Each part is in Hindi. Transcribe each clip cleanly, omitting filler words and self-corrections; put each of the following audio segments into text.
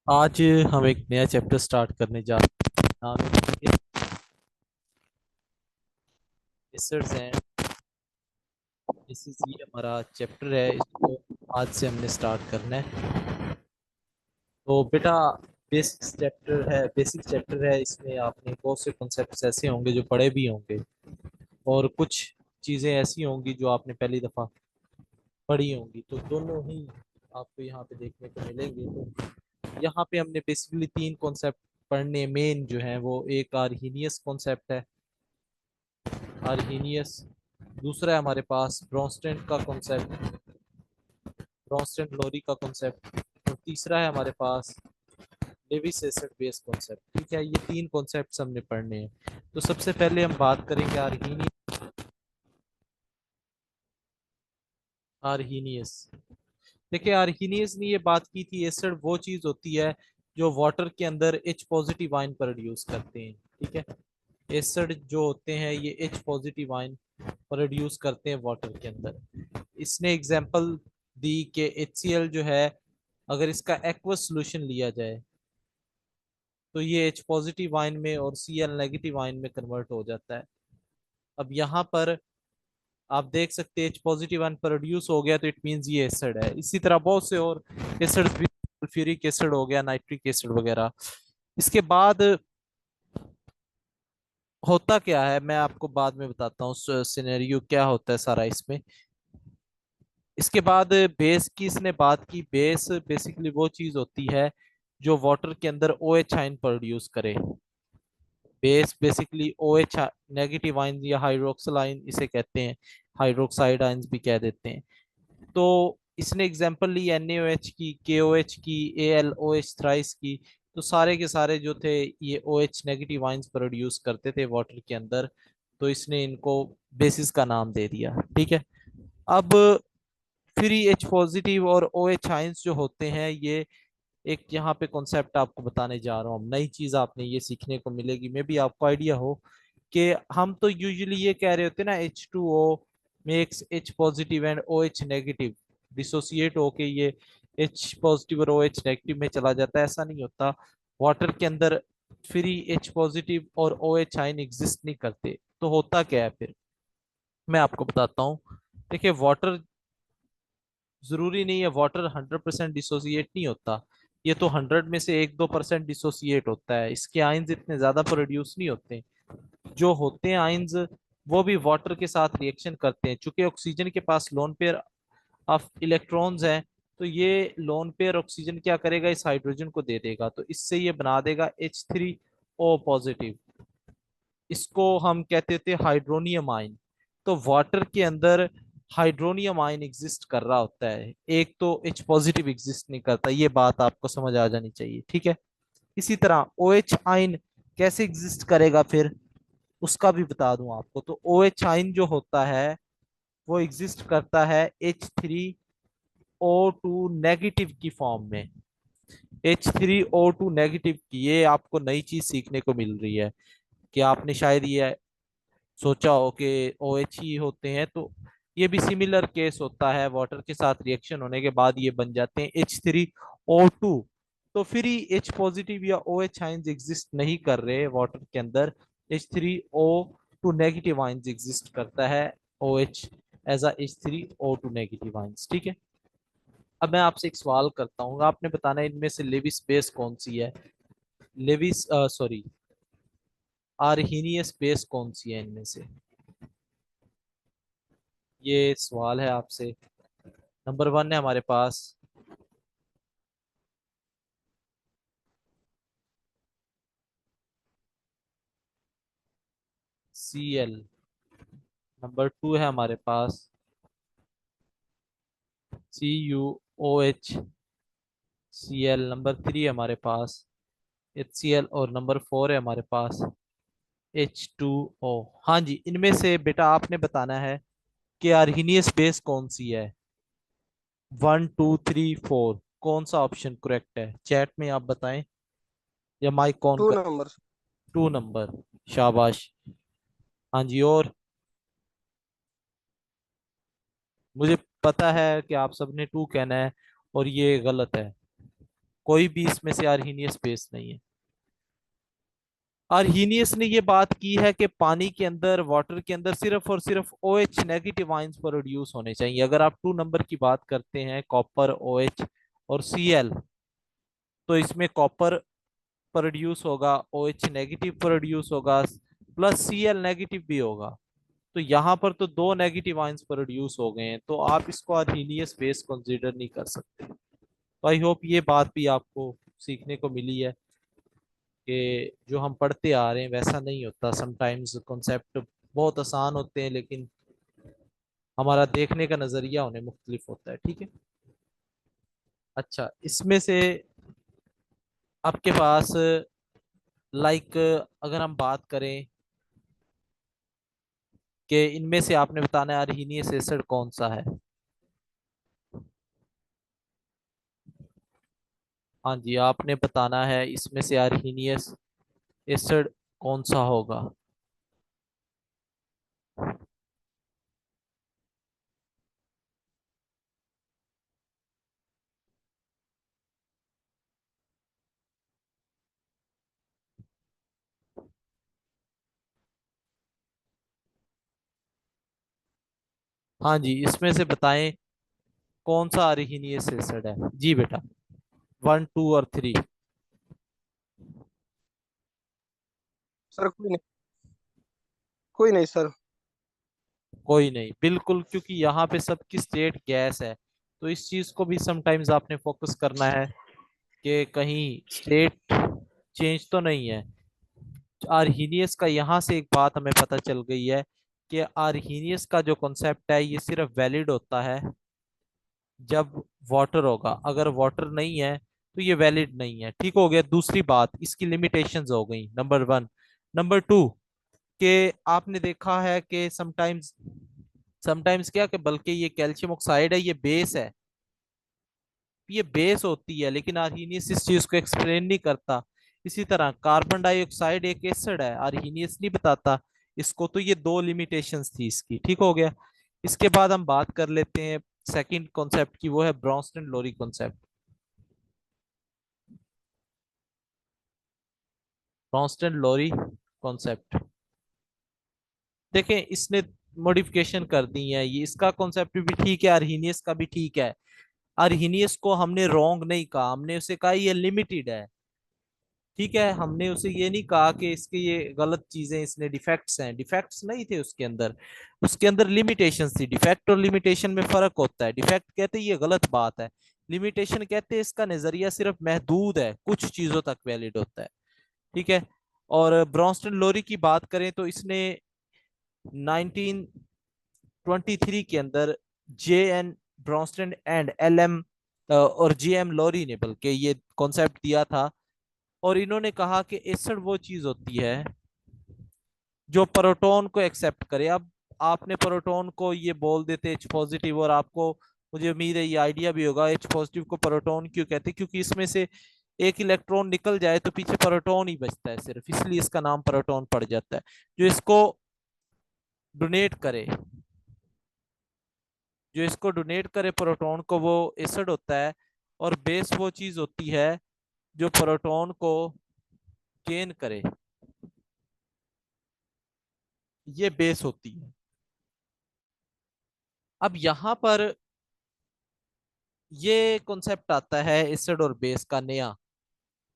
आज हम एक नया चैप्टर स्टार्ट करने जा रहे हैं। नाम है एसिड्स एंड बेसिस। ये हमारा चैप्टर है, इसको आज से हमने स्टार्ट करना है। तो बेटा, बेसिक चैप्टर है। इसमें आपने बहुत से कॉन्सेप्ट्स ऐसे होंगे जो पढ़े भी होंगे, और कुछ चीज़ें ऐसी होंगी जो आपने पहली दफ़ा पढ़ी होंगी। तो दोनों ही आपको यहाँ पे देखने को मिलेंगे। तो यहाँ पे हमने बेसिकली तीन कॉन्सेप्ट पढ़ने मेन जो है। वो एक आर्हीनियस कॉन्सेप्ट है, आर्हीनियस। दूसरा है हमारे पास ब्रोंस्टेन का कॉन्सेप्ट, ब्रोंस्टेन लोरी का कॉन्सेप्ट। और तीसरा है हमारे पास लेविस एसिड बेस कॉन्सेप्ट। ठीक है, ये तीन कॉन्सेप्ट्स हमने पढ़ने हैं। तो सबसे पहले हम बात करेंगे आर्हीनियस। देखिए, आर्हीनियस ने ये बात की थी, एसिड वो चीज होती है जो वाटर के अंदर H पॉजिटिव आयन प्रोड्यूस करते हैं। ठीक है, एसिड जो होते हैं ये H पॉजिटिव आयन प्रोड्यूस करते हैं वाटर के अंदर। इसने एग्जांपल दी कि HCl जो है, अगर इसका एक्वस सॉल्यूशन लिया जाए तो ये H पॉजिटिव आयन में और Cl नेगेटिव आयन में कन्वर्ट हो जाता है। अब यहाँ पर आप देख सकते हैं H पॉजिटिव आयन प्रोड्यूस हो गया, तो इट मींस ये एसिड है। इसी तरह बहुत से और एसिड भी, सल्फ्यूरिक एसिड हो गया, नाइट्रिक एसिड वगैरह। इसके बाद होता क्या है, मैं आपको बाद में बताता हूँ सिनेरियो क्या होता है सारा इसमें। इसके बाद बेस की इसने बात की। बेस बेसिकली वो चीज होती है जो वाटर के अंदर OH आयन प्रोड्यूस करे। Base basically OH negative ion या हाइड्रोक्सिल आयन इसे कहते हैं, हाइड्रोक्साइड आयंस भी कह देते हैं। तो इसने एग्जांपल ली NaOH की, KOH की, AlOH थ्राइस की। तो सारे के सारे जो थे ये OH नेगेटिव आयंस प्रोड्यूस करते थे वाटर के अंदर। तो इसने इनको बेसिस का नाम दे दिया। ठीक है, अब फ्री H पॉजिटिव और OH आयंस जो होते हैं, ये एक यहाँ पे कॉन्सेप्ट आपको बताने जा रहा हूँ। नई चीज आपने ये सीखने को मिलेगी, मे बी आपको आइडिया हो कि हम तो यूजुअली ये कह रहे होते हैं ना, H2O makes H positive and OH negative, dissociate होके ये H पॉजिटिव और OH नेगेटिव में चला जाता है। ऐसा नहीं होता। वाटर के अंदर फ्री H पॉजिटिव और OH आयन एग्जिस्ट नहीं करते। तो होता क्या है फिर, मैं आपको बताता हूँ। देखिए, वाटर जरूरी नहीं है, वाटर 100% डिसोसिएट नहीं होता। ये तो 100 में से 1-2% डिसोसिएट होता है। इसके आयंस इतने ज्यादा प्रोड्यूस नहीं होते। जो होते हैं आयंस, वो भी वाटर के साथ रिएक्शन करते हैं। चूंकि ऑक्सीजन के पास लोन पेयर ऑफ इलेक्ट्रॉन्स हैं, तो ये लोन पेयर ऑक्सीजन क्या करेगा, इस हाइड्रोजन को दे देगा। तो इससे ये बना देगा H3O पॉजिटिव। इसको हम कहते थे हाइड्रोनियम आयन। तो वाटर के अंदर हाइड्रोनियम आयन एग्जिस्ट कर रहा होता है, एक तो H पॉजिटिव एग्जिस्ट नहीं करता। ये बात आपको समझ आ जानी चाहिए। ठीक है, इसी तरह OH आयन कैसे एग्जिस्ट करेगा फिर, उसका भी बता दूं आपको। तो OH आयन जो होता है वो एग्जिस्ट करता है H3O2 नेगेटिव की फॉर्म में। H3O2 नेगेटिव की, ये आपको नई चीज सीखने को मिल रही है कि आपने शायद ये सोचा हो कि OH ही होते हैं। तो ये भी सिमिलर केस होता है, वाटर के साथ रिएक्शन होने के बाद ये बन जाते हैं H3O2। तो फिर ही H पॉजिटिव या OH आयंस एग्जिस्ट नहीं कर रहे वाटर के अंदर। H3O2 नेगेटिव आयंस एग्जिस्ट करता है, OH as a H3O2 negative ions. ठीक है, अब मैं आपसे एक सवाल करता हूँ, आपने बताना है इनमें से लेविस बेस कौन सी है। लेविस सॉरी, आर्हीनियस बेस कौन सी है इनमें से, ये सवाल है आपसे। नंबर 1 है हमारे पास Cl। नंबर 2 है हमारे पास CuOH। Cl। नंबर 3 है हमारे पास HCl। और नंबर 4 है हमारे पास H2O। हाँ जी, इनमें से बेटा आपने बताना है कि अर्हीनियस बेस कौन सी है। 1 2 3 4, कौन सा ऑप्शन करेक्ट है, चैट में आप बताएं या माइक ऑन टू कर। नंबर। 2 नंबर, शाबाश। हाँ जी, और मुझे पता है कि आप सबने 2 कहना है, और ये गलत है। कोई भी इसमें से अर्हीनियस बेस नहीं है। अर्हीनियस ने ये बात की है कि पानी के अंदर, वाटर के अंदर सिर्फ और सिर्फ OH नेगेटिव आयंस प्रोड्यूस होने चाहिए। अगर आप 2 नंबर की बात करते हैं, कॉपर, OH और Cl, तो इसमें कॉपर प्रोड्यूस होगा, OH नेगेटिव प्रोड्यूस होगा, प्लस Cl नेगेटिव भी होगा। तो यहाँ पर तो 2 नेगेटिव आयंस प्रोड्यूस हो गए हैं, तो आप इसको अर्हीनियस बेस कंसीडर नहीं कर सकते। तो आई होप ये बात भी आपको सीखने को मिली है कि जो हम पढ़ते आ रहे हैं वैसा नहीं होता। समटाइम्स कॉन्सेप्ट बहुत आसान होते हैं, लेकिन हमारा देखने का नजरिया उन्हें मुख्तलिफ होता है। ठीक है। अच्छा, इसमें से आपके पास लाइक अगर हम बात करें कि इनमें से आपने बताना है अर्हीनियस एसिड कौन सा है। हाँ जी, आपने बताना है इसमें से अर्हीनियस एसिड कौन सा होगा। हाँ जी, इसमें से बताएं कौन सा अर्हीनियस एसिड है। जी बेटा, 1, 2 और 3। सर कोई नहीं, कोई नहीं सर। कोई नहीं, बिल्कुल, क्योंकि यहाँ पे सबकी स्टेट गैस है। तो इस चीज को भी समटाइम्स आपने फोकस करना है कि कहीं स्टेट चेंज तो नहीं है। आर्हीनियस का यहाँ से एक बात हमें पता चल गई है कि आर्हीनियस का जो कॉन्सेप्ट है ये सिर्फ वैलिड होता है जब वाटर होगा। अगर वाटर नहीं है तो ये वैलिड नहीं है। ठीक हो गया। दूसरी बात, इसकी लिमिटेशंस हो गई, नंबर 1। नंबर 2, कि आपने देखा है कि समटाइम्स समटाइम्स क्या, कि बल्कि ये कैल्शियम ऑक्साइड है, ये बेस है, ये बेस होती है, लेकिन आर्हीनियस इस चीज को एक्सप्लेन नहीं करता। इसी तरह कार्बन डाइऑक्साइड एक एसिड है, आर्हीनियस नहीं बताता इसको। तो ये 2 लिमिटेशंस थी इसकी। ठीक हो गया। इसके बाद हम बात कर लेते हैं सेकंड कॉन्सेप्ट की, वो है ब्रोंस्टन लोरी कॉन्सेप्ट। ब्रोंस्टन लोरी कॉन्सेप्ट, देखें इसने मॉडिफिकेशन कर दी है। ये इसका कॉन्सेप्ट भी ठीक है, अर्हीनियस का भी ठीक है। अर्हीनियस को हमने रॉन्ग नहीं कहा, हमने उसे कहा ये लिमिटेड है। ठीक है, हमने उसे ये नहीं कहा कि इसके ये गलत चीजें, इसने डिफेक्ट्स हैं। डिफेक्ट्स नहीं थे उसके अंदर, उसके अंदर लिमिटेशंस थी। डिफेक्ट और लिमिटेशन में फर्क होता है। डिफेक्ट कहते हैं ये गलत बात है, लिमिटेशन कहते हैं इसका नजरिया सिर्फ महदूद है, कुछ चीजों तक वैलिड होता है। ठीक है। और ब्रॉन्स्टन लोरी की बात करें तो इसने 1923 के अंदर JN ब्रॉन्स्टन एंड LM और JM लोरी ने बल्कि ये कॉन्सेप्ट दिया था। और इन्होंने कहा कि एसिड वो चीज होती है जो प्रोटॉन को एक्सेप्ट करे। अब आपने प्रोटॉन को ये बोल देते H पॉजिटिव, और आपको, मुझे उम्मीद है ये आइडिया भी होगा H पॉजिटिव को प्रोटॉन क्यों कहते हैं, क्योंकि इसमें से एक इलेक्ट्रॉन निकल जाए तो पीछे प्रोटॉन ही बचता है सिर्फ, इसलिए इसका नाम प्रोटॉन पड़ जाता है। जो इसको डोनेट करे, जो इसको डोनेट करे प्रोटॉन को, वो एसिड होता है। और बेस वो चीज होती है जो प्रोटॉन को गेन करे, ये बेस होती है। अब यहाँ पर ये कॉन्सेप्ट आता है एसिड और बेस का नया।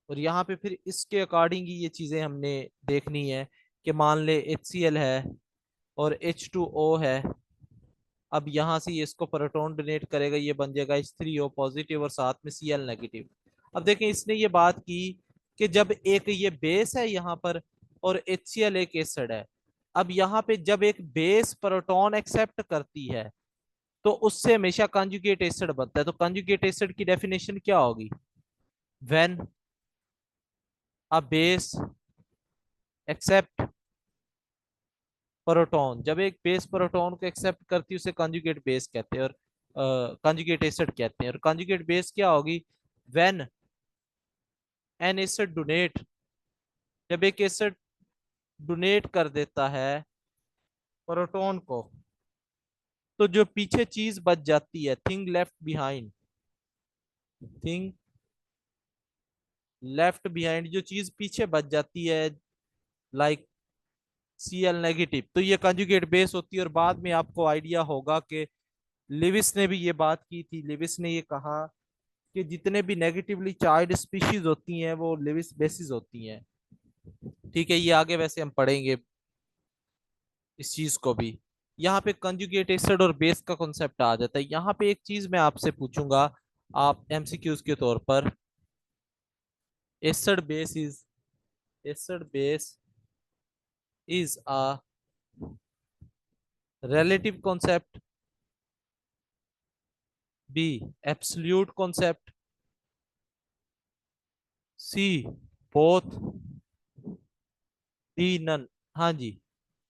और यहाँ पे फिर इसके अकॉर्डिंग ही ये चीजें हमने देखनी है कि मान ले HCl है और H2O है। अब यहाँ से ये इसको प्रोटॉन डोनेट करेगा, ये बन जाएगा H3O पॉजिटिव और साथ में Cl नेगेटिव। अब देखें इसने ये बात की कि जब एक ये बेस है यहाँ पर और HCl एक एसिड है। अब यहाँ पे जब एक बेस प्रोटॉन एक्सेप्ट करती है तो उससे हमेशा कंजुगेट एसिड बनता है। तो कंजुगेट एसिड की डेफिनेशन क्या होगी? When a base accept proton, जब एक बेस प्रोटॉन को एक्सेप्ट करती है उसे कंजुगेट बेस कहते हैं, और कंजुगेट एसिड कहते हैं। और कंजुगेट बेस क्या होगी? व्हेन एन एसिड डोनेट, जब एक एसिड डोनेट कर देता है प्रोटॉन को, तो जो पीछे चीज बच जाती है, thing left behind, thing left behind, जो चीज पीछे बच जाती है, लाइक Cl नेगेटिव, तो ये कंजुगेट बेस होती है। और बाद में आपको आइडिया होगा कि लिविस ने भी ये बात की थी। लिविस ने ये कहा कि जितने भी नेगेटिवली चार्ज स्पीशीज होती हैं वो लिविस बेसिस होती हैं। ठीक है, ये आगे वैसे हम पढ़ेंगे इस चीज को भी। यहाँ पे कंजुगेट एसिड और बेस का कॉन्सेप्ट आ जाता है। यहाँ पे एक चीज मैं आपसे पूछूंगा, आप एमसीक्यूज के तौर पर, acid base is, acid base is a relative concept, B absolute concept, C both, D none। हाँ जी,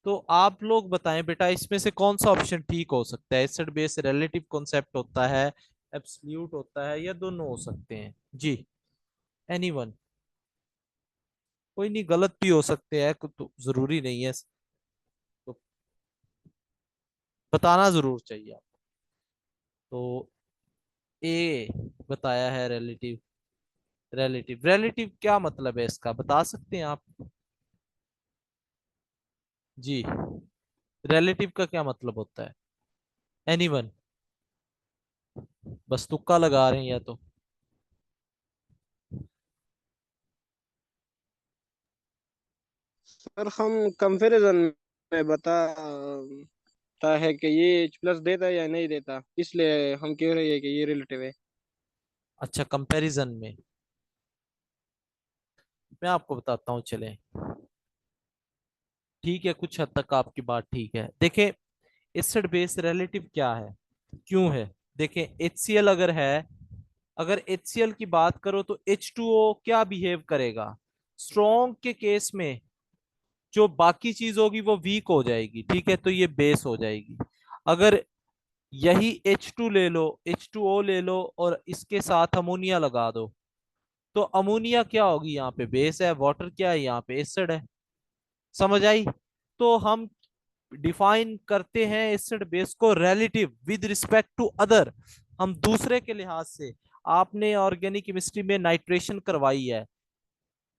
तो आप लोग बताएं बेटा, इसमें से कौन सा ऑप्शन ठीक हो सकता है? एसिड बेस रिलेटिव कॉन्सेप्ट होता है, एब्सोल्यूट होता है, या दोनों हो सकते हैं जी? एनीवन? कोई नहीं, गलत भी हो सकते हैं, तो जरूरी नहीं है, तो बताना जरूर चाहिए आप। तो ए बताया है रिलेटिव। रिलेटिव, रिलेटिव क्या मतलब है इसका, बता सकते हैं आप? जी, रिलेटिव का क्या मतलब होता है? एनीवन? बस तुक्का लगा रहे हैं या तो? सर हम कंपैरिजन में बताता है कि ये H प्लस देता है या नहीं देता, इसलिए हम कह रहे हैं कि ये रिलेटिव है। अच्छा, कंपैरिजन में। मैं आपको बताता हूँ, चलें। ठीक है, कुछ हद तक आपकी बात ठीक है। देखें, एसिड बेस रिलेटिव क्या है, क्यों है? देखें, HCl अगर है, अगर HCl की बात करो तो H2O क्या बिहेव करेगा? स्ट्रॉन्ग के केस में जो बाकी चीज होगी वो वीक हो जाएगी, ठीक है, तो ये बेस हो जाएगी। अगर यही H2 ले लो, H2O ले लो, और इसके साथ अमोनिया लगा दो, तो अमोनिया क्या होगी? यहाँ पे बेस है, वाटर क्या है? यहाँ पे एसिड है। समझ आई? तो हम डिफाइन करते हैं एसिड बेस को relative with respect to other. हम दूसरे के लिहाज से, आपने ऑर्गेनिक केमिस्ट्री में नाइट्रेशन करवाई है,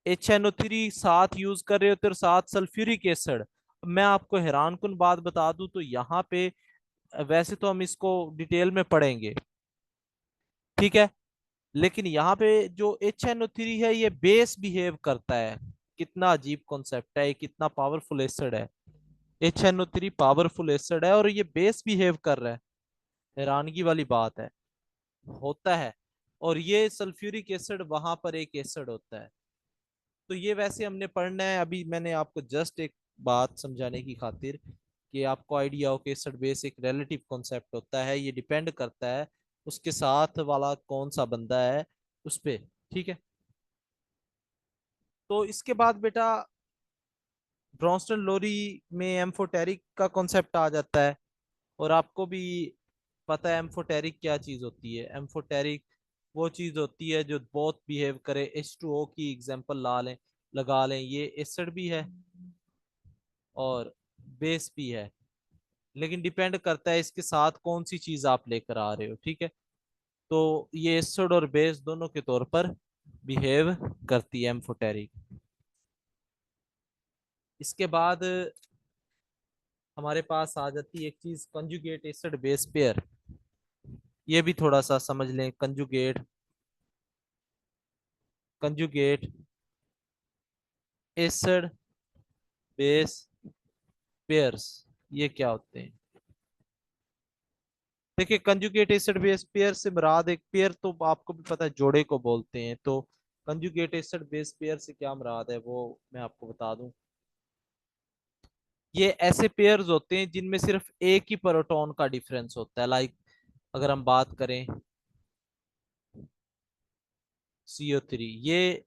HNO3 साथ यूज कर रहे होते और साथ सल्फ्यूरिक एसिड। मैं आपको हैरान कुन बात बता दूं तो यहाँ पे, वैसे तो हम इसको डिटेल में पढ़ेंगे, ठीक है, लेकिन यहाँ पे जो HNO3 है ये बेस बिहेव करता है। कितना अजीब कॉन्सेप्ट है, ये कितना पावरफुल एसिड है। HNO3 पावरफुल एसिड है और ये बेस बिहेव कर रहा है, हैरानगी वाली बात है, होता है। और ये सल्फ्यूरिक एसिड वहां पर एक एसिड होता है। तो ये वैसे हमने पढ़ना है, अभी मैंने आपको जस्ट एक बात समझाने की खातिर कि आपको आइडिया हो कि एसिड बेस एक रिलेटिव कॉन्सेप्ट होता है, ये डिपेंड करता है उसके साथ वाला कौन सा बंदा है उस पे, ठीक है। तो इसके बाद बेटा ब्रॉन्स्टन लोरी में एम्फोटेरिक का कॉन्सेप्ट आ जाता है। और आपको भी पता है एम्फोटेरिक क्या चीज होती है? एम्फोटेरिक वो चीज होती है जो बहुत बिहेव करे। H2O की एग्जांपल ला लें, लगा लें, ये एसिड भी है और बेस भी है, लेकिन डिपेंड करता है इसके साथ कौन सी चीज आप लेकर आ रहे हो, ठीक है। तो ये एसिड और बेस दोनों के तौर पर बिहेव करती है एम्फोटेरिक। इसके बाद हमारे पास आ जाती है एक चीज, कंजुगेट एसिड बेस पेयर। ये भी थोड़ा सा समझ लें, conjugate, conjugate acid base pairs, ये क्या होते हैं? देखिए, कंजुगेट एसिड बेस पेयर से मुराद, एक पेयर तो आपको भी पता है जोड़े को बोलते हैं, तो कंजुगेट एसिड बेस पेयर से क्या मुराद है वो मैं आपको बता दूं। ये ऐसे पेयर्स होते हैं जिनमें सिर्फ एक ही प्रोटॉन का डिफरेंस होता है। लाइक अगर हम बात करें CO3, ये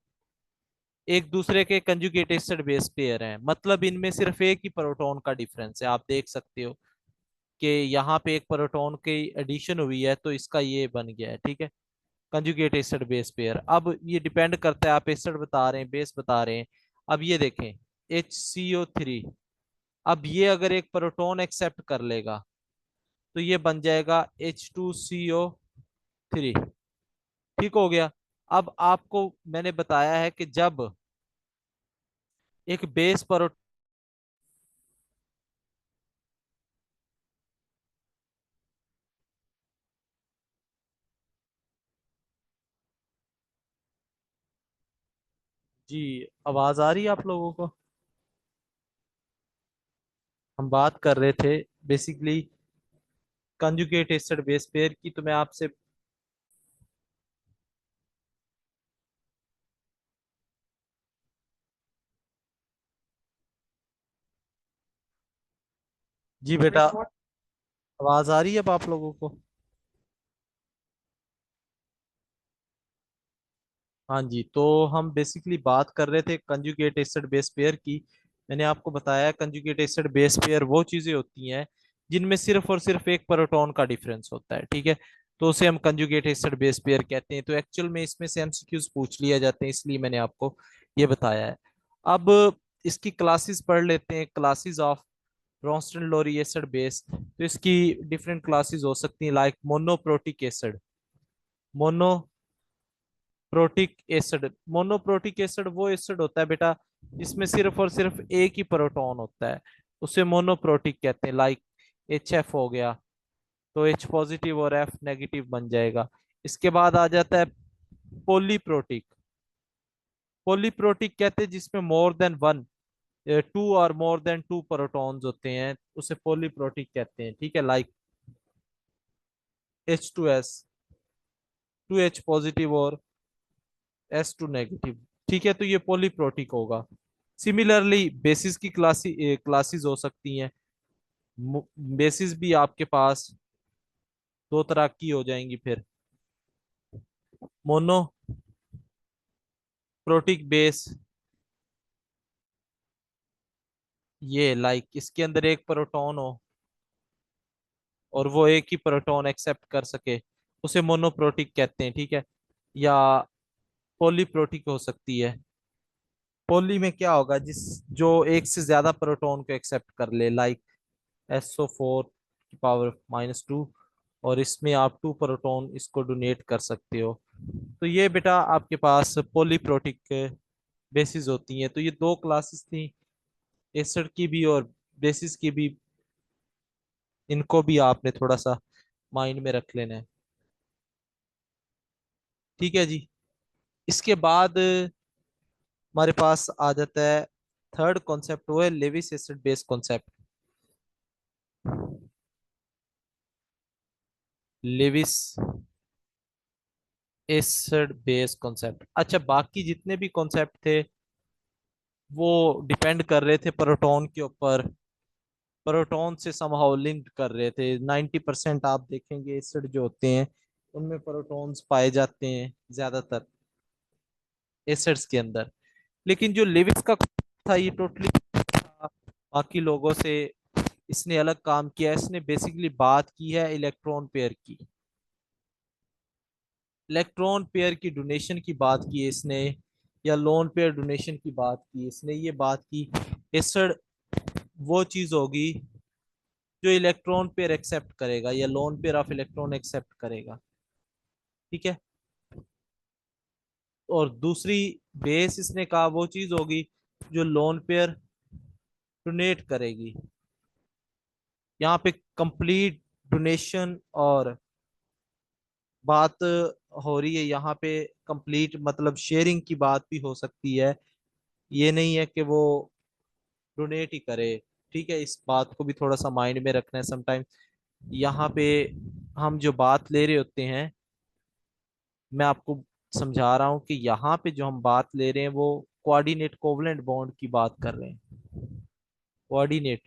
एक दूसरे के कंजुगेट एसिड बेस पेयर हैं, मतलब इनमें सिर्फ एक ही प्रोटॉन का डिफरेंस है। आप देख सकते हो कि यहाँ पे एक प्रोटॉन की एडिशन हुई है तो इसका ये बन गया है, ठीक है, कंजुगेट एसिड बेस पेयर। अब ये डिपेंड करता है आप एसिड बता रहे हैं बेस बता रहे हैं। अब ये देखें, HCO3, अब ये अगर एक प्रोटॉन एक्सेप्ट कर लेगा तो ये बन जाएगा H2CO3, ठीक हो गया। अब आपको मैंने बताया है कि जब एक बेस पर, जी आवाज आ रही है आप लोगों को? हम बात कर रहे थे basically conjugate acid base pair की, तो मैं आपसे, जी बेटा आवाज आ रही है अब आप लोगों को? हाँ जी, तो हम बेसिकली बात कर रहे थे कंजुगेट एसिड बेस पेयर की। मैंने आपको बताया कंजुगेट एसिड बेस पेयर वो चीजें होती हैं जिनमें सिर्फ और सिर्फ एक प्रोटॉन का डिफरेंस होता है, ठीक है। तो उसे हम कंजुगेट एसिड बेस पेयर कहते हैं। तो एक्चुअल में इसमें से एमसीक्यूज पूछ लिया जाते हैं, इसलिए मैंने आपको ये बताया है। अब इसकी क्लासेस पढ़ लेते हैं, classes of Bronsted Lowry acid base. तो इसकी डिफरेंट क्लासेस हो सकती हैं, like monoprotic acid. Protic acid, monoprotic acid वो एसिड होता है बेटा जिसमें सिर्फ और सिर्फ एक ही प्रोटॉन होता है, उसे मोनोप्रोटिक कहते हैं। लाइक एच हो गया, तो एच पॉजिटिव और एफ नेगेटिव बन जाएगा। इसके बाद आ जाता है पोलीप्रोटिक। पोलीप्रोटिक कहते हैं जिसमें मोर देन वन, टू और मोर देन टू प्रोटॉन्स होते हैं, उसे पोलीप्रोटिक कहते हैं, ठीक है। Like H2S, to H positive और S2 नेगेटिव, ठीक है। तो ये पॉलीप्रोटिक होगा। सिमिलरली बेसिस की क्लासेस हो सकती हैं। बेसिस भी आपके पास दो तरह की हो जाएंगी फिर, मोनोप्रोटिक बेस, ये लाइक इसके अंदर एक प्रोटॉन हो और वो एक ही प्रोटॉन एक्सेप्ट कर सके, उसे मोनोप्रोटिक कहते हैं, ठीक है। या पॉलीप्रोटिक हो सकती है। पॉली में क्या होगा, जिस जो एक से ज्यादा प्रोटॉन को एक्सेप्ट कर ले, लाइक SO4 की पावर -2, और इसमें आप 2 प्रोटॉन इसको डोनेट कर सकते हो। तो ये बेटा आपके पास पॉलीप्रोटिक बेसिस होती हैं। तो ये दो क्लासेस थी, एसिड की भी और बेसिस की भी। इनको भी आपने थोड़ा सा माइंड में रख लेना है, ठीक है जी। इसके बाद हमारे पास आ जाता है थर्ड कॉन्सेप्ट, वो है Lewis acid base concept. Lewis acid base concept, अच्छा बाकी जितने भी कॉन्सेप्ट थे वो डिपेंड कर रहे थे प्रोटॉन के ऊपर, प्रोटॉन से समहाउ लिंक्ड कर रहे थे। 90% आप देखेंगे एसिड जो होते हैं उनमें प्रोटॉन्स पाए जाते हैं ज्यादातर एसिड्स के अंदर। लेकिन जो लेविस का था ये टोटली बाकी लोगों से, इसने अलग काम किया है। इसने बेसिकली बात की है इलेक्ट्रॉन पेयर की, इलेक्ट्रॉन पेयर की डोनेशन की बात की है इसने, या लोन पेयर डोनेशन की बात की इसने। ये बात की एसिड वो चीज होगी जो इलेक्ट्रॉन पेयर एक्सेप्ट करेगा, या lone pair of electron accept करेगा, ठीक है। और दूसरी बेस इसने कहा वो चीज होगी जो लोन पेयर डोनेट करेगी। यहाँ पे कंप्लीट डोनेशन और बात हो रही है, यहाँ पे कंप्लीट मतलब शेयरिंग की बात भी हो सकती है। ये नहीं है कि वो डोनेट ही करे, ठीक है। इस बात को भी थोड़ा सा माइंड में रखना है समटाइम। यहाँ पे हम जो बात ले रहे होते हैं, मैं आपको समझा रहा हूँ कि यहाँ पे जो हम बात ले रहे हैं वो कोऑर्डिनेट कोवलेंट बॉन्ड की बात कर रहे हैं। कोऑर्डिनेट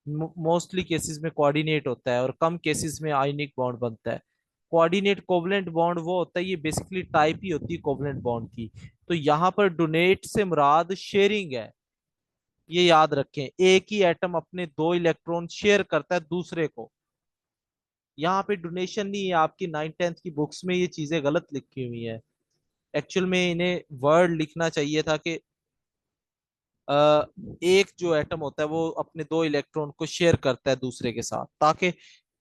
मोस्टली केसेस में कोऑर्डिनेट होता है और कम केसेस में आयनिक बॉन्ड बनता है। कोऑर्डिनेट कोवलेंट बॉन्ड वो होता है, ये बेसिकली टाइप ही होती है कोवलेंट बॉन्ड की। तो यहाँ पर डोनेट से मुराद शेयरिंग है, ये याद रखें। एक ही एटम अपने दो इलेक्ट्रॉन शेयर करता है दूसरे को। यहाँ पे डोनेशन नहीं है, आपकी 9th 10th की बुक्स में ये चीजें गलत लिखी हुई है। एक्चुअल में इन्हें वर्ड लिखना चाहिए था कि अ, एक जो एटम होता है वो अपने दो इलेक्ट्रॉन को शेयर करता है दूसरे के साथ, ताकि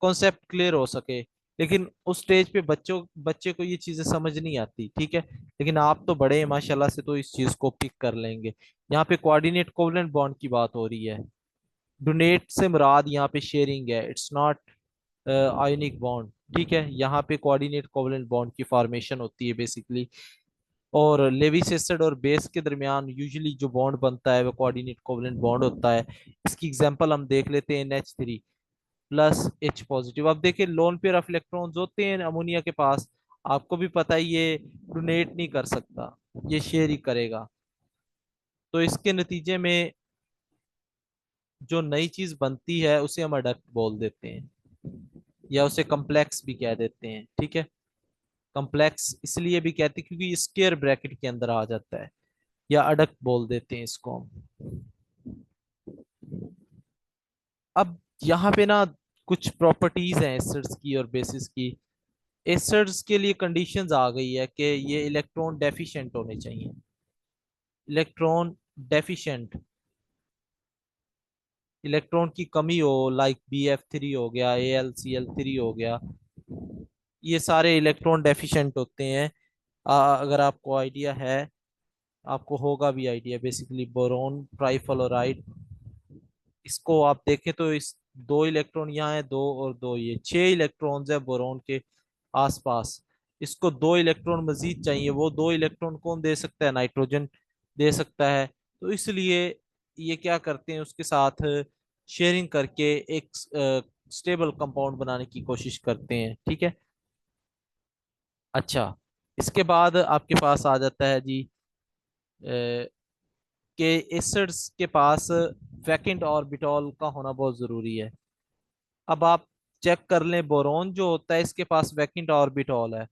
कॉन्सेप्ट क्लियर हो सके। लेकिन उस स्टेज पे बच्चे को ये चीजें समझ नहीं आती, ठीक है। लेकिन आप तो बड़े हैं माशाल्लाह से, तो इस चीज को पिक कर लेंगे। यहाँ पे कोऑर्डिनेट कोवलेंट बॉन्ड की बात हो रही है। डोनेट से मुराद यहाँ पे शेयरिंग है, इट्स नॉट आयोनिक बॉन्ड, ठीक है। यहाँ पे कोऑर्डिनेट कोवलेंट बॉन्ड की फॉर्मेशन होती है बेसिकली। और लेविस एसिड और बेस के दरमियान यूजुअली जो बॉन्ड बनता है वो कोऑर्डिनेट कोवलेंट बॉन्ड होता है। इसकी एग्जांपल हम देख लेते हैं, NH3 + H पॉजिटिव। अब देखिए लोन पेयर ऑफ इलेक्ट्रॉन्स होते हैं अमोनिया के पास, आपको भी पता है ये डोनेट नहीं कर सकता, ये शेयर ही करेगा। तो इसके नतीजे में जो नई चीज बनती है उसे हम अडक्ट बोल देते हैं, या उसे कम्प्लेक्स भी कह देते हैं, ठीक है। कम्प्लेक्स इसलिए भी कहते हैं क्योंकि स्क्वायर ब्रैकेट के अंदर आ जाता है, या अडक्ट बोल देते हैं इसको हम। अब यहाँ पे ना कुछ प्रॉपर्टीज हैं एसिड्स की और बेसिस की। एसिड्स के लिए कंडीशंस आ गई है कि ये इलेक्ट्रॉन डेफिशिएंट होने चाहिए। इलेक्ट्रॉन डेफिशिएंट, इलेक्ट्रॉन की कमी हो, लाइक BF3 हो गया, AlCl3 हो गया, ये सारे इलेक्ट्रॉन डेफिशिएंट होते हैं। अगर आपको आइडिया है, आपको होगा भी आइडिया, बेसिकली बोरोन ट्राइफ्लोराइड, इसको आप देखें तो इस दो इलेक्ट्रॉन यहाँ है, दो और दो, ये 6 इलेक्ट्रॉन्स है बोरोन के आसपास। इसको दो इलेक्ट्रॉन मजीद चाहिए, वो दो इलेक्ट्रॉन कौन दे सकता है? नाइट्रोजन दे सकता है। तो इसलिए ये क्या करते हैं, उसके साथ शेयरिंग करके एक स्टेबल कंपाउंड बनाने की कोशिश करते हैं, ठीक है। अच्छा, इसके बाद आपके पास आ जाता है जी कि एसिड्स के पास वैकेंट ऑर्बिटल का होना बहुत जरूरी है। अब आप चेक कर लें, बोरॉन जो होता है इसके पास वैकेंट ऑर्बिटल है।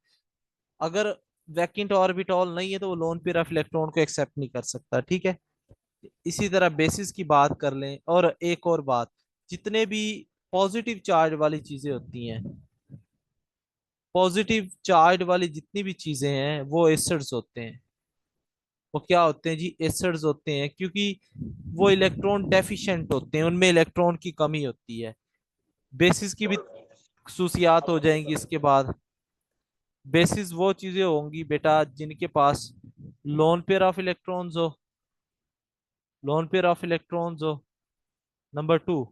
अगर वैकेंट ऑर्बिटल नहीं है तो वो लोन पेयर ऑफ इलेक्ट्रॉन को एक्सेप्ट नहीं कर सकता, ठीक है। इसी तरह बेसिस की बात कर लें, और एक और बात, जितने भी पॉजिटिव चार्ज वाली चीजें होती हैं, पॉजिटिव चार्ज वाली जितनी भी चीजें हैं वो एसिड्स होते हैं। वो क्या होते हैं जी? एसिड्स होते हैं, क्योंकि वो इलेक्ट्रॉन डेफिशिएंट होते हैं, उनमें इलेक्ट्रॉन की कमी होती है। बेसिस की भी खसूसियात हो जाएंगी इसके बाद। बेसिस वो चीजें होंगी बेटा जिनके पास लोन पेयर ऑफ इलेक्ट्रॉन्स हो, लोन पेयर ऑफ इलेक्ट्रॉन्स हो। नंबर 2,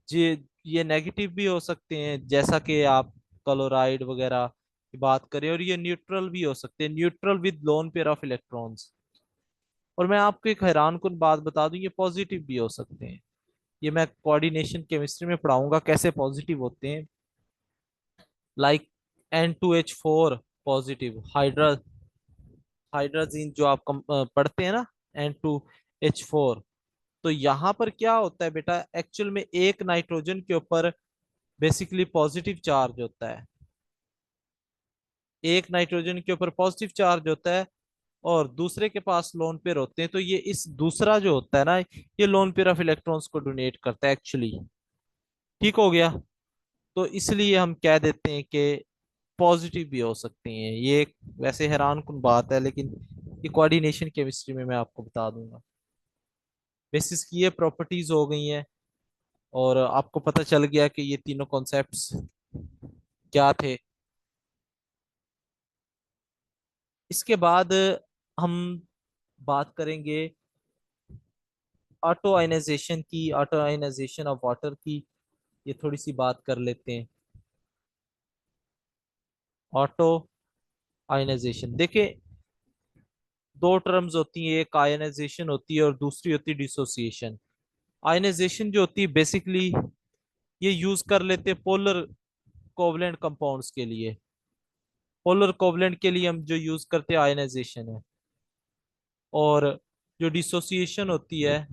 ये नेगेटिव भी हो सकते हैं, जैसा कि आप क्लोराइड वगैरह की बात करें, और ये न्यूट्रल भी हो सकते हैं, neutral with loan pair of electrons. और मैं आपको एक हैरान कुन बात बता दूं, ये पॉजिटिव भी हो सकते हैं। ये मैं कोऑर्डिनेशन केमिस्ट्री में पढ़ाऊंगा कैसे पॉजिटिव होते हैं। लाइक N2H4 पॉजिटिव, हाइड्रोजीन जो आप पढ़ते हैं ना, N2H4। तो यहाँ पर क्या होता है बेटा, एक्चुअल में एक नाइट्रोजन के ऊपर बेसिकली पॉजिटिव चार्ज होता है, एक नाइट्रोजन के ऊपर पॉजिटिव चार्ज होता है, और दूसरे के पास लोन पेयर होते हैं। तो ये इस दूसरा जो होता है ना, ये लोन पेयर ऑफ इलेक्ट्रॉन्स को डोनेट करता है एक्चुअली, ठीक हो गया। तो इसलिए हम कह देते हैं कि पॉजिटिव भी हो सकती हैं। ये एक वैसे हैरान कुन बात है, लेकिन ये कोऑर्डिनेशन केमिस्ट्री में मैं आपको बता दूंगा। बेसिस की ये प्रॉपर्टीज हो गई हैं, और आपको पता चल गया कि ये तीनों कॉन्सेप्ट्स क्या थे। इसके बाद हम बात करेंगे ऑटो आयनाइजेशन की, ऑटो आयनाइजेशन ऑफ वाटर की। ये थोड़ी सी बात कर लेते हैं। ऑटो आयनाइजेशन देखिए, दो टर्म्स होती हैं, एक आयनाइजेशन होती है और दूसरी होती है डिसोसिएशन। आयनाइजेशन जो होती है बेसिकली ये यूज कर लेते हैं पोलर कोवलेंट कंपाउंड्स के लिए। पोलर कोवलेंट के लिए हम जो यूज करते हैं आयनाइजेशन है। और जो डिसोसिएशन होती है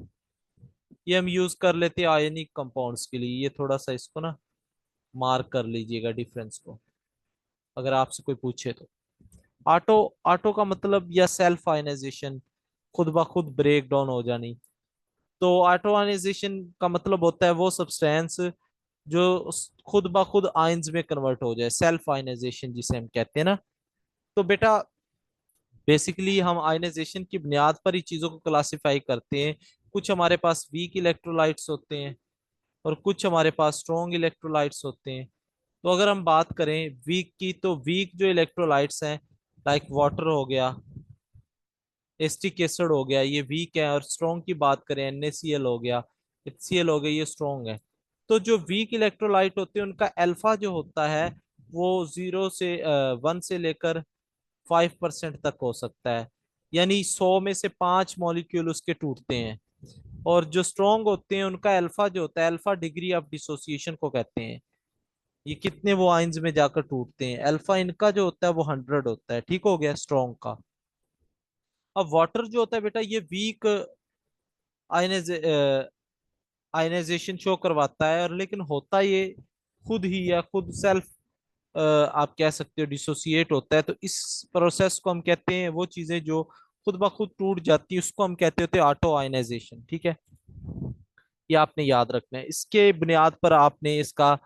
ये हम यूज कर लेते हैं आयनिक कंपाउंड्स के लिए। ये थोड़ा सा इसको ना मार्क कर लीजिएगा डिफरेंस को, अगर आपसे कोई पूछे तो। ऑटो, ऑटो का मतलब या सेल्फ आयनाइजेशन, खुद ब खुद ब्रेक डाउन हो जानी। तो ऑटो आयनाइजेशन का मतलब होता है वो सब्सटेंस जो खुद ब खुद आयंस में कन्वर्ट हो जाए, सेल्फ आयनाइजेशन जिसे हम कहते हैं ना। तो बेटा बेसिकली हम आयनाइजेशन की बुनियाद पर ही चीजों को क्लासिफाई करते हैं। कुछ हमारे पास वीक इलेक्ट्रोलाइट्स होते हैं और कुछ हमारे पास स्ट्रॉन्ग इलेक्ट्रोलाइट्स होते हैं। तो अगर हम बात करें वीक की, तो वीक जो इलेक्ट्रोलाइट्स हैं, लाइक वाटर हो गया, एसिटिक एसिड हो गया, ये वीक है। और स्ट्रॉन्ग की बात करें, NaCl हो गया, HCl हो गया, ये स्ट्रॉन्ग है। तो जो वीक इलेक्ट्रोलाइट होते हैं उनका अल्फा जो होता है वो 1 से लेकर 5% तक हो सकता है। यानी 100 में से 5 मॉलिक्यूल उसके टूटते हैं। और जो स्ट्रॉन्ग होते हैं उनका अल्फा जो होता है, अल्फा डिग्री ऑफ डिसोसिएशन को कहते हैं। ये कितने वो आइंस में जाकर टूटते हैं, अल्फा इनका जो होता है वो 100 होता है। ठीक हो गया स्ट्रॉन्ग का। अब वाटर जो होता है बेटा, ये वीक आयनाइज आयनाइजेशन शो करवाता है, और लेकिन होता ये खुद ही या खुद सेल्फ, आप कह सकते हो डिसोसिएट होता है। तो इस प्रोसेस को हम कहते हैं, वो चीजें जो खुद ब खुद टूट जाती है उसको हम कहते होते हैं ऑटो आयनाइजेशन। ठीक है, ये आपने याद रखना है। इसके बुनियाद पर आपने इसका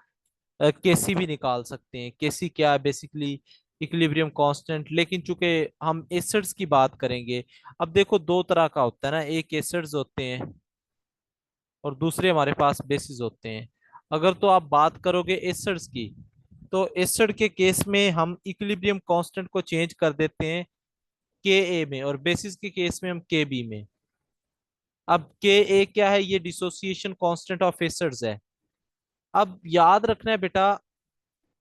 केसी भी निकाल सकते हैं। केसी क्या है, बेसिकली इक्विलिब्रियम कांस्टेंट। लेकिन चूंकि हम एसिड्स की बात करेंगे, अब देखो दो तरह का होता है ना, एक एसिड्स होते हैं और दूसरे हमारे पास बेसिस होते हैं। अगर तो आप बात करोगे एसिड्स की, तो एसिड के केस में हम इक्विलिब्रियम कांस्टेंट को चेंज कर देते हैं के ए में, और बेसिस के केस में हम के बी में। अब के ए क्या है, ये डिसोसिएशन कांस्टेंट ऑफ एसिड्स है। अब याद रखना है बेटा,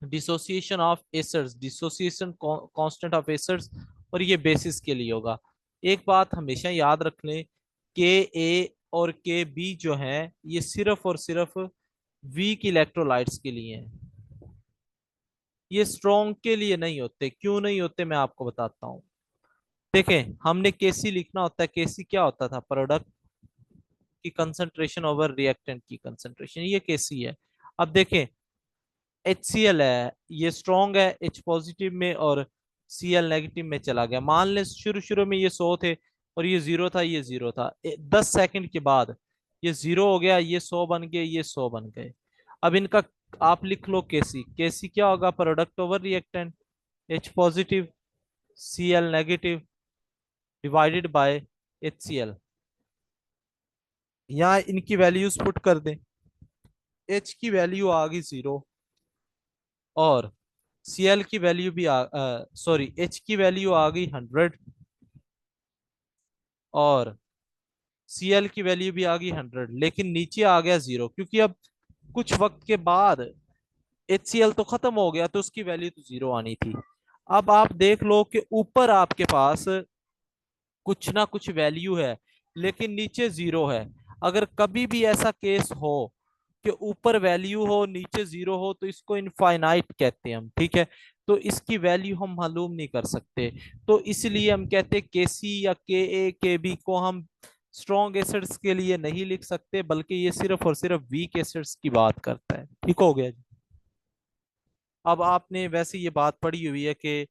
dissociation of acids, dissociation constant of acids, और ये बेसिस के लिए होगा। एक बात हमेशा याद रख लें, के ए और के बी जो हैं ये सिर्फ और सिर्फ वीक इलेक्ट्रोलाइट्स के लिए हैं। ये स्ट्रॉन्ग के लिए नहीं होते। क्यों नहीं होते, मैं आपको बताता हूँ। देखें, हमने केसी लिखना होता है। केसी क्या होता था, प्रोडक्ट की कंसंट्रेशन ओवर रिएक्टेंट की कंसंट्रेशन, ये केसी है। अब देखें, HCl है, ये स्ट्रॉन्ग है H पॉजिटिव में, और Cl नेगेटिव में चला गया। मान लें शुरू शुरू में ये 100 थे और ये 0 था, ये 0 था। 10 सेकंड के बाद ये 0 हो गया, ये 100 बन गए, ये 100 बन गए। अब इनका आप लिख लो केसी। केसी क्या होगा, product over reactant, H positive Cl negative divided by HCl। यहाँ इनकी वैल्यूज पुट कर दें। H की वैल्यू आ गई 0, और Cl की वैल्यू भी सॉरी, H की वैल्यू आ गई 100, और Cl की वैल्यू भी आ गई 100, लेकिन नीचे आ गया 0, क्योंकि अब कुछ वक्त के बाद HCl तो खत्म हो गया, तो उसकी वैल्यू तो 0 आनी थी। अब आप देख लो कि ऊपर आपके पास कुछ ना कुछ वैल्यू है, लेकिन नीचे 0 है। अगर कभी भी ऐसा केस हो कि ऊपर वैल्यू हो नीचे 0 हो, तो इसको इनफाइनाइट कहते हैं हम। ठीक है, तो इसकी वैल्यू हम मालूम नहीं कर सकते। तो इसलिए हम कहते हैं के सी या के ए के बी को हम स्ट्रॉन्ग एसिड्स के लिए नहीं लिख सकते, बल्कि ये सिर्फ और सिर्फ वीक एसिड्स की बात करता है। ठीक हो गया जी। अब आपने वैसे ये बात पढ़ी हुई है कि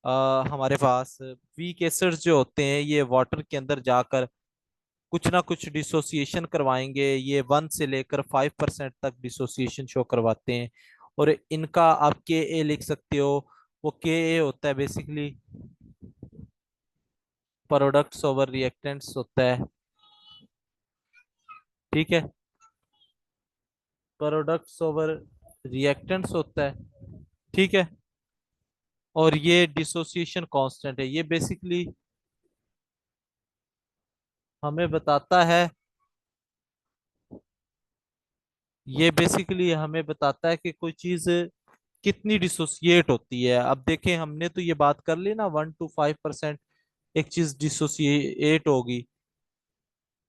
हमारे पास वीक एसिड्स जो होते हैं ये वाटर के अंदर जाकर कुछ ना कुछ डिसोसिएशन करवाएंगे। ये 1 से लेकर 5% तक डिसोसिएशन शो करवाते हैं। और इनका आप के ए लिख सकते हो। वो के ए होता है बेसिकली प्रोडक्ट्स ओवर रिएक्टेंट्स होता है। ठीक है, प्रोडक्ट्स ओवर रिएक्टेंट्स होता है। ठीक है, और ये डिसोसिएशन कांस्टेंट है। ये बेसिकली हमें बताता है, ये बेसिकली हमें बताता है कि कोई चीज कितनी डिसोसिएट होती है। अब देखें, हमने तो ये बात कर ली ना, 1 to 5% एक चीज डिसोसिएट होगी,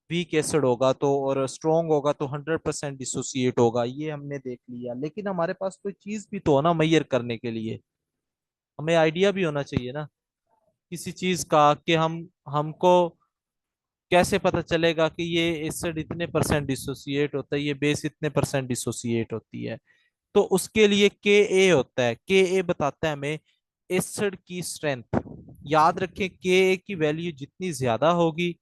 वीक एसिड होगा तो, और स्ट्रॉन्ग होगा तो 100% डिसोसिएट होगा, ये हमने देख लिया। लेकिन हमारे पास कोई चीज भी तो हो ना मेजर करने के लिए, हमें आइडिया भी होना चाहिए ना किसी चीज का, कि हमको कैसे पता चलेगा कि ये एसिड इतने परसेंट डिसोसिएट होता है, ये बेस इतने परसेंट डिसोसिएट होती है। तो उसके लिए के ए होता है। के ए बताता है हमें एसिड की स्ट्रेंथ। याद रखें, के ए की वैल्यू जितनी ज्यादा होगी,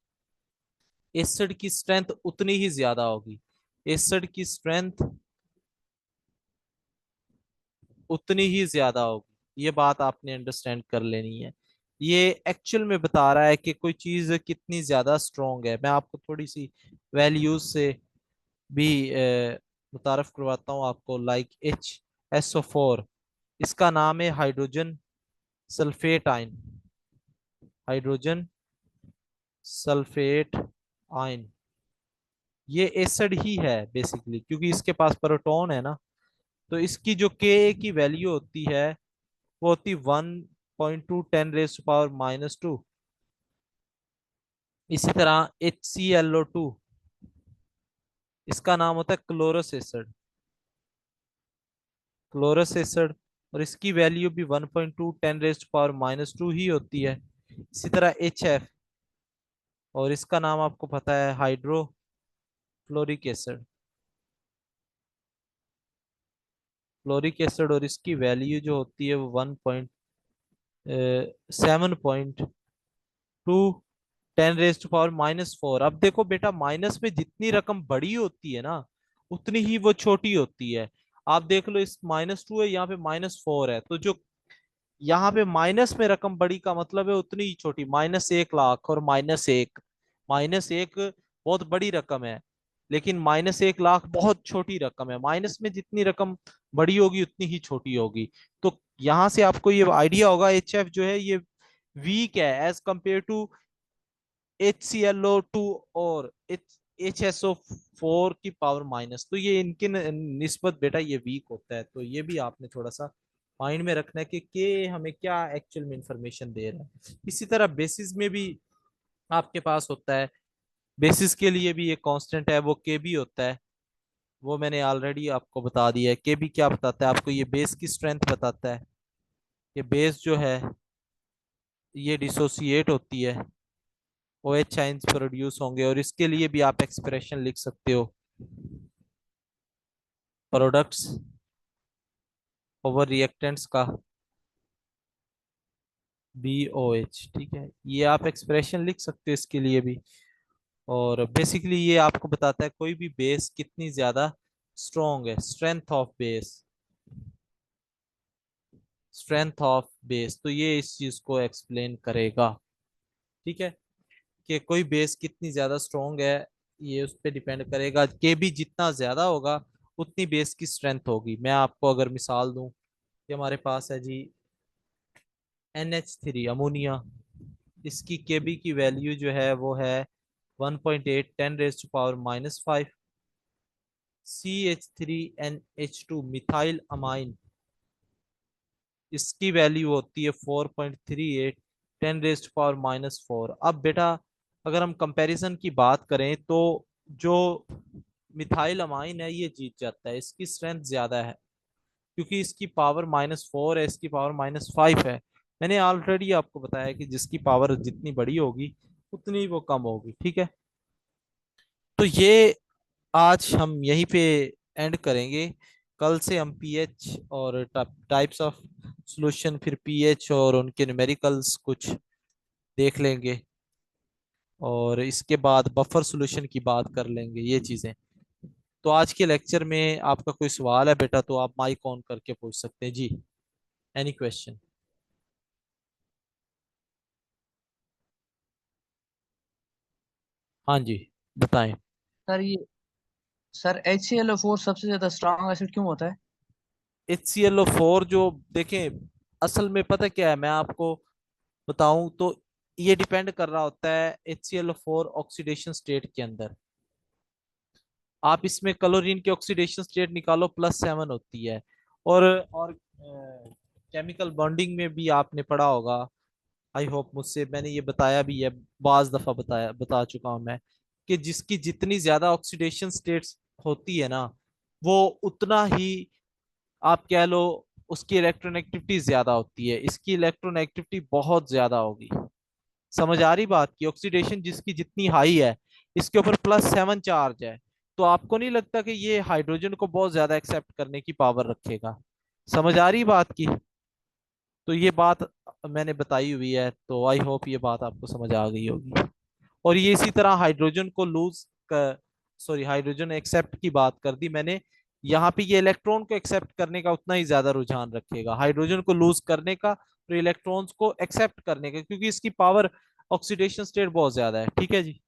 एसिड की स्ट्रेंथ उतनी ही ज्यादा होगी। एसिड की स्ट्रेंथ उतनी ही ज्यादा होगी, ये बात आपने अंडरस्टैंड कर लेनी है। ये एक्चुअल में बता रहा है कि कोई चीज कितनी ज्यादा स्ट्रोंग है। मैं आपको थोड़ी सी वैल्यूज से भी मुतारफ करवाता हूँ आपको, लाइक एच। SO4, इसका नाम है hydrogen sulphate ion, hydrogen sulphate ion. ये एसिड ही है बेसिकली, क्योंकि इसके पास प्रोटॉन है ना। तो इसकी जो के की वैल्यू होती है वो होती 1.2 10⁻⁻²। इसी तरह HClO2, इसका नाम होता है क्लोरस एसिड, क्लोरस एसिड, और इसकी वैल्यू भी 1.2 10⁻⁻² ही होती है। इसी तरह HF, और इसका नाम आपको पता है हाइड्रोफ्लोरिक एसिड, फ्लोरिक एसिड, और इसकी वैल्यू जो होती है वो 7.2 10⁻⁻⁴। अब देखो बेटा, माइनस में जितनी रकम बड़ी होती है ना उतनी ही वो छोटी होती है। आप देख लो, इस -2 है, यहाँ पे -4 है, तो जो यहाँ पे माइनस में रकम बड़ी का मतलब है उतनी ही छोटी। -1 लाख और -1, -1 बहुत बड़ी रकम है, लेकिन -1 लाख बहुत छोटी रकम है। माइनस में जितनी रकम बड़ी होगी उतनी ही छोटी होगी। तो यहाँ से आपको ये आइडिया होगा, HF जो है ये वीक है एज कंपेयर टू HClO2 और HSO4 की पावर माइनस। तो ये इनके निस्बत बेटा ये वीक होता है। तो ये भी आपने थोड़ा सा माइंड में रखना है कि के हमें क्या एक्चुअल में इंफॉर्मेशन दे रहा है। इसी तरह बेसिस में भी आपके पास होता है, बेसिस के लिए भी एक कांस्टेंट है, वो के भी होता है। वो मैंने ऑलरेडी आपको बता दिया है। के भी क्या बताता है आपको, ये बेस की स्ट्रेंथ बताता है कि बेस जो है ये डिसोसिएट होती है, OH आइंस प्रोड्यूस होंगे, और इसके लिए भी आप एक्सप्रेशन लिख सकते हो, प्रोडक्ट्स ओवर रिएक्टेंट्स का BOH। ठीक है, ये आप एक्सप्रेशन लिख सकते हो इसके लिए भी। और बेसिकली ये आपको बताता है कोई भी बेस कितनी ज्यादा स्ट्रॉन्ग है, strength of base, strength of base. तो ये इस चीज को एक्सप्लेन करेगा। ठीक है, कि कोई बेस कितनी ज्यादा स्ट्रॉन्ग है, ये उस पर डिपेंड करेगा। के भी जितना ज्यादा होगा उतनी बेस की स्ट्रेंथ होगी। मैं आपको अगर मिसाल दूं कि हमारे पास है जी NH3 अमोनिया, इसकी केबी की वैल्यू जो है वो है 1.8 10⁻⁻⁵। CH3NH2 मिथाइल अमाइन, इसकी वैल्यू होती है 4.38 10⁻⁻⁴। अब बेटा अगर हम कंपैरिजन की बात करें तो जो मिथाइल अमाइन है ये जीत जाता है, इसकी स्ट्रेंथ ज्यादा है, क्योंकि इसकी पावर -4 है, इसकी पावर -5 है। मैंने ऑलरेडी आपको बताया कि जिसकी पावर जितनी बड़ी होगी उतनी वो कम होगी। ठीक है, तो ये आज हम यहीं पे एंड करेंगे। कल से हम पीएच और टाइप्स ऑफ सॉल्यूशन, फिर पीएच और उनके न्यूमेरिकल्स कुछ देख लेंगे, और इसके बाद बफर सॉल्यूशन की बात कर लेंगे, ये चीजें। तो आज के लेक्चर में आपका कोई सवाल है बेटा तो आप माइक ऑन करके पूछ सकते हैं जी। Any question? हाँ जी, बताएं। सर ये सर HClO4 सबसे ज्यादा स्ट्रॉन्ग एसिड क्यों होता है? HClO4 जो, देखें, असल में पता क्या है, मैं आपको बताऊं तो ये डिपेंड कर रहा होता है HClO4 ऑक्सीडेशन स्टेट के अंदर। आप इसमें क्लोरीन की ऑक्सीडेशन स्टेट निकालो, +7 होती है। और केमिकल बॉन्डिंग में भी आपने पढ़ा होगा, आई होप मुझसे, मैंने ये बताया भी है, बाज दफा बता चुका हूं मैं, कि जिसकी जितनी ज्यादा ऑक्सीडेशन स्टेट्स होती है ना वो उतना ही, आप कह लो, उसकी इलेक्ट्रोनेगेटिविटी ज्यादा होती है। इसकी इलेक्ट्रोनेगेटिविटी बहुत ज्यादा होगी। समझ आ रही बात की? ऑक्सीडेशन जिसकी जितनी हाई है, इसके ऊपर +7 चार्ज है, तो आपको नहीं लगता कि ये हाइड्रोजन को बहुत ज्यादा एक्सेप्ट करने की पावर रखेगा? समझ आ रही बात की? तो ये बात मैंने बताई हुई है, तो आई होप ये बात आपको समझ आ गई होगी। और ये इसी तरह हाइड्रोजन को लूज कर, सॉरी, हाइड्रोजन एक्सेप्ट की बात कर दी मैंने। यहाँ पे ये इलेक्ट्रॉन को एक्सेप्ट करने का उतना ही ज्यादा रुझान रखेगा, हाइड्रोजन को लूज करने का और इलेक्ट्रॉन्स को एक्सेप्ट करने का, क्योंकि इसकी पावर ऑक्सीडेशन स्टेट बहुत ज्यादा है। ठीक है जी।